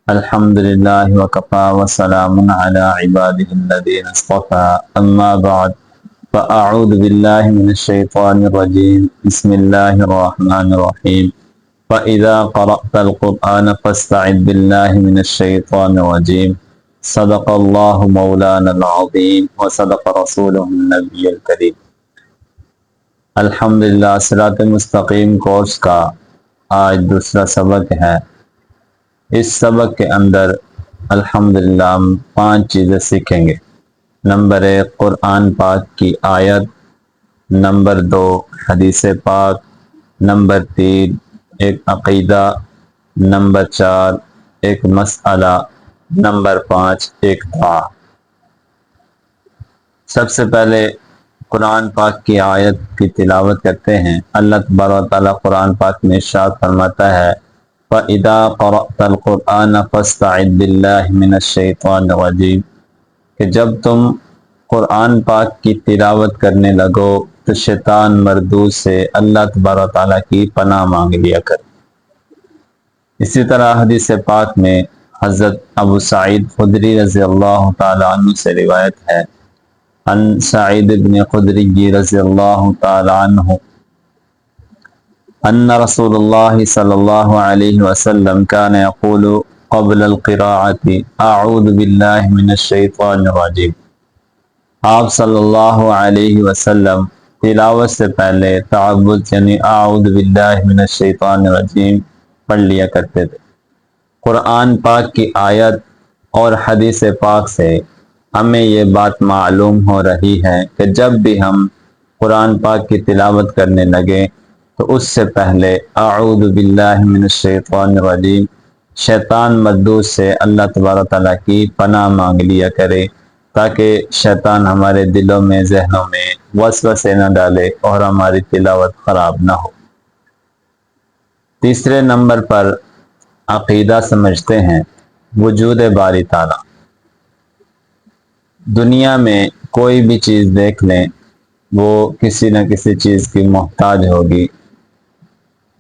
الحمدللہ وکفا وسلام علی عباده الذین اصطفى اما بعد فاعوذ باللہ من الشیطان الرجیم بسم اللہ الرحمن الرحیم فَإِذَا قَرَأْتَ الْقُرْآنَ فَاسْتَعِذْ بِاللَّهِ مِنَ الشَّيْطَانِ الرَّجِيمِ صدق اللہ مولانا العظیم وصدق رسولہ النبی الکریم۔ الحمدللہ صراط مستقیم کورس کا آج دوسرا سبق ہے۔ اس سبق کے اندر الحمدللہ ہم 5 چیزیں سیکھیں گے۔ نمبر 1 قرآن پاک کی آیت، نمبر 2 حدیث پاک، نمبر 3 ایک عقیدہ، نمبر 4 ایک مسئلہ، نمبر 5 ایک دعا۔ سب سے پہلے قرآن پاک کی آیت کی تلاوت کرتے ہیں۔ اللہ تبارک و تعالیٰ قرآن پاک میں ارشاد فرماتا ہے فَإِذَا قَرَأْتَ الْقُرْآنَ فَاسْتَعِذْ بِاللَّهِ مِنَ الشَّيْطَانِ الرَّجِيمِ کہ جب تم قرآن پاک کی تلاوت کرنے لگو تو شیطان مردود سے اللہ تبارک و تعالیٰ کی پناہ مانگ لیا کر۔ اسی طرح حدیث پاک میں حضرت ابو سعید خدری رضی اللہ تعالیٰ عنہ سے روایت ہے، ان سعید بن خدری رضی اللہ تعالیٰ عنہ ان رسول اللہ صلی اللہ علیہ وسلم کان یقول قبل القراءۃ اعوذ باللہ من الشیطان الرجیم۔ آپ صلی اللہ علیہ وسلم تلاوت سے پہلے تعوذ یعنی اعوذ باللہ من الشیطان الرجیم پڑھ لیا کرتے تھے۔ قرآن پاک کی آیت اور حدیث پاک سے ہمیں یہ بات معلوم ہو رہی ہے کہ جب بھی ہم قرآن پاک کی تلاوت کرنے لگیں تو اس سے پہلے اعوذ باللہ من الشیطان الرجیم شیطان مردود سے اللہ تبارک تعالیٰ کی پناہ مانگ لیا کرے، تاکہ شیطان ہمارے دلوں میں ذہنوں میں وسوسے نہ ڈالے اور ہماری تلاوت خراب نہ ہو۔ تیسرے نمبر پر عقیدہ سمجھتے ہیں وجود باری تعالیٰ۔ دنیا میں کوئی بھی چیز دیکھ لیں وہ کسی نہ کسی چیز کی محتاج ہوگی۔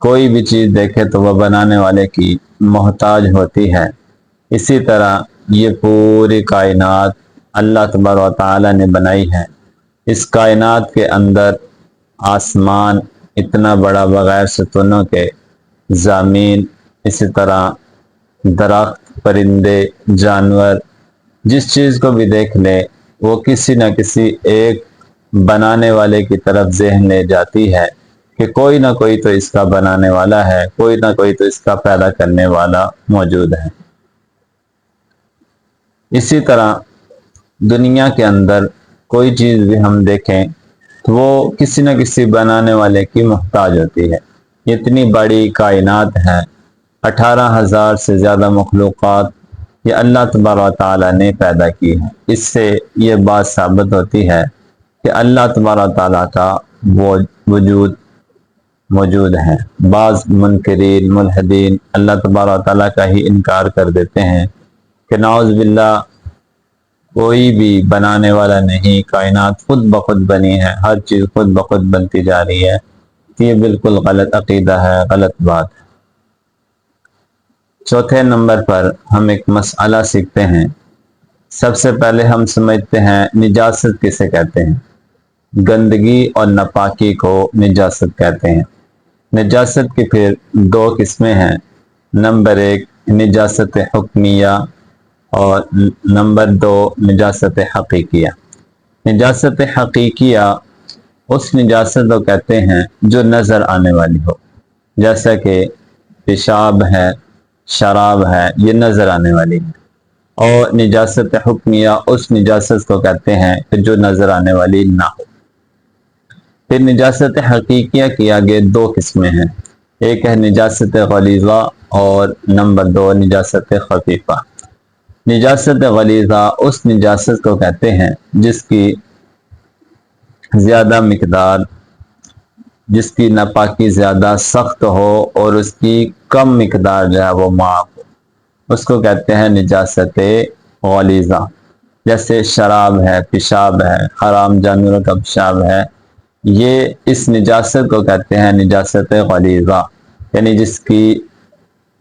کوئی بھی چیز دیکھے تو وہ بنانے والے کی محتاج ہوتی ہے۔ اسی طرح یہ پوری کائنات اللہ تبارک و تعالیٰ نے بنائی ہے۔ اس کائنات کے اندر آسمان اتنا بڑا بغیر ستونوں کے، زمین، اسی طرح درخت، پرندے، جانور، جس چیز کو بھی دیکھ لے وہ کسی نہ کسی ایک بنانے والے کی طرف ذہن لے جاتی ہے کہ کوئی نہ کوئی تو اس کا بنانے والا ہے، کوئی نہ کوئی تو اس کا پیدا کرنے والا موجود ہے۔ اسی طرح دنیا کے اندر کوئی چیز بھی ہم دیکھیں تو وہ کسی نہ کسی بنانے والے کی محتاج ہوتی ہے۔ اتنی بڑی کائنات ہے، 18,000 سے زیادہ مخلوقات یہ اللہ تبارک و تعالیٰ نے پیدا کی ہے۔ اس سے یہ بات ثابت ہوتی ہے کہ اللہ تبارک و تعالیٰ کا وجود موجود ہے۔ بعض منکرین ملحدین اللہ تبارک و تعالیٰ کا ہی انکار کر دیتے ہیں کہ نعوذ باللہ کوئی بھی بنانے والا نہیں، کائنات خود بخود بنی ہے، ہر چیز خود بخود بنتی جا رہی ہے۔ یہ بالکل غلط عقیدہ ہے، غلط بات ہے۔ چوتھے نمبر پر ہم ایک مسئلہ سیکھتے ہیں۔ سب سے پہلے ہم سمجھتے ہیں نجاست کسے کہتے ہیں۔ گندگی اور ناپاکی کو نجاست کہتے ہیں۔ نجاست کی پھر 2 قسمیں ہیں۔ نمبر 1 نجاست حکمیہ اور نمبر 2 نجاست حقیقیہ۔ نجاست حقیقیہ اس نجاست کو کہتے ہیں جو نظر آنے والی ہو، جیسا کہ پیشاب ہے، شراب ہے، یہ نظر آنے والی ہے۔ اور نجاست حکمیہ اس نجاست کو کہتے ہیں کہ جو نظر آنے والی نہ ہو۔ پھر نجاست حقیقیہ کی آگے 2 قسمیں ہیں، ایک ہے نجاست غلیظہ اور نمبر 2 نجاست خفیفہ۔ نجاست غلیظہ اس نجاست کو کہتے ہیں جس کی زیادہ مقدار، جس کی ناپاکی زیادہ سخت ہو اور اس کی کم مقدار جو ہے وہ معاف ہو، اس کو کہتے ہیں نجاست غلیظہ۔ جیسے شراب ہے، پیشاب ہے، حرام جانوروں کا پیشاب ہے، یہ اس نجاست کو کہتے ہیں نجاست غلیظہ، یعنی جس کی